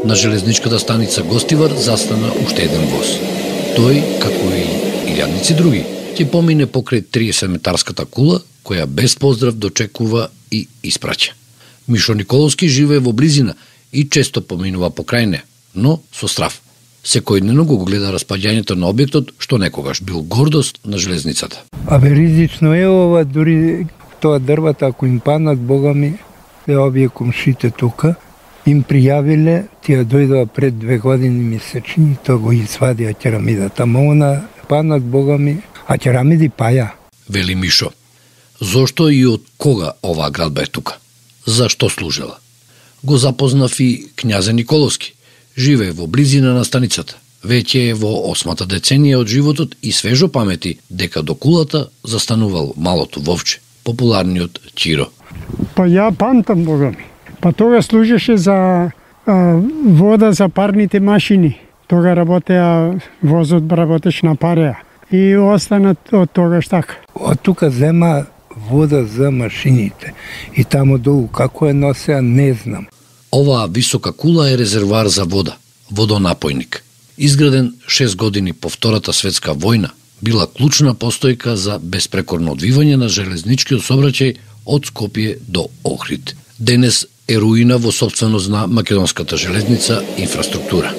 На железничката станица Гостивар застана уште еден воз. Тој, како и илјадници други, ќе помине покрај 30-метарската кула, која без поздрав дочекува и испраќа. Мишо Николовски живее во близина и често поминува покрај неа, но со страв. Секојдневно го гледа распаѓањето на објектот, што некогаш бил гордост на железницата. Абе, ризично е ова, дури тоа дрвата, ако им паднат, Бога ми, овие комшите тука, им пријавиле, тие дојдоа пред 2 години месечни, тоа го извадија керамидата, она паднат, Бога ми, а керамиди паја. Вели Мишо. Зошто и од кога оваа градба е тука? Зашто служела? Го запознав и књазе Николовски. Живее во близина на станицата. Веќе е во 8-та деценија од животот и свежо памети дека до кулата застанувал малото Вовче, популарниот Чиро. Па ја памтам, Бога ми. Па тога служеше за вода за парните машини. Тога работеа, возот работеше на пареа. И останат од тогаш така. Од тука зема вода за машините. И таму долу како е носеа, не знам. Оваа висока кула е резервоар за вода, водонапојник. Изграден 6 години по Втората светска војна, била клучна постојка за безпрекорно одвивање на железничкиот сообраќај од Скопје до Охрид. Денес е руина во сопственост на македонската железница инфраструктура.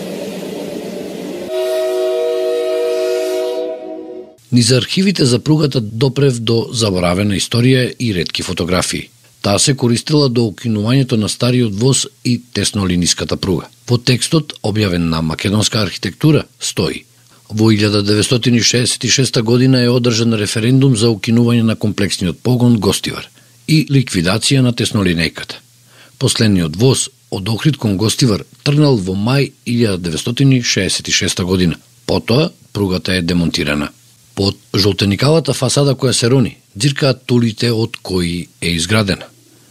Низ архивите за пругата допрев до заборавена историја и ретки фотографии. Таа се користела до укинувањето на стариот воз и теснолиниската пруга. Во текстот, објавен на Македонска архитектура, стои: во 1966 година е одржан референдум за укинување на комплексниот погон Гостивар и ликвидација на теснолинејката. Последниот воз од Охрид кон Гостивар тргнал во мај 1966 година. Потоа пругата е демонтирана. Под жолтеникавата фасада која се рони, ѕиркаат тулите од кои е изградена.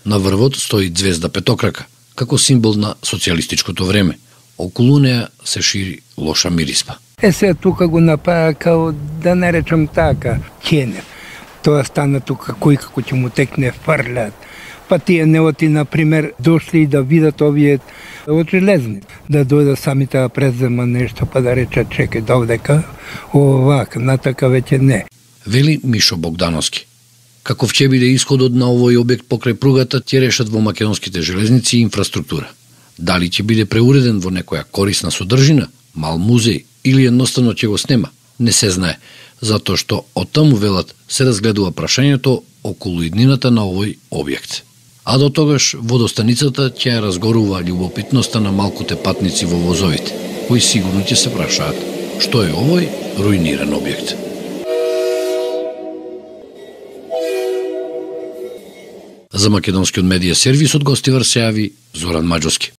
На врвот стои ѕвезда петокрака, како символ на социјалистичкото време. Околу неа се шири лоша мириспа. Се тука го напаја као, да не речам така, кенер. Тоа стана тука кој како ќе му текне фрлят. Па тие неоти, например, дошли да видат овие од железни, да дојдат самите да презема нешто, па да речат чекај довдека, овак, натака веќе не. Вели Мишо Богдановски. Каков ќе биде исходот на овој објект покрај пругата, ќе решат во македонските железници и инфраструктура. Дали ќе биде преуреден во некоја корисна содржина, мал музеј или едноставно ќе го снема, не се знае, затоа што од таму велат се разгледува прашањето околу иднината на овој објект. А до тогаш водостаницата ќе ја разгорува љубопитноста на малкуте патници во возовите, кои сигурно ќе се прашаат што е овој руиниран објект. За македонскиот медија сервис од Гостивар се јави Зоран Маџовски.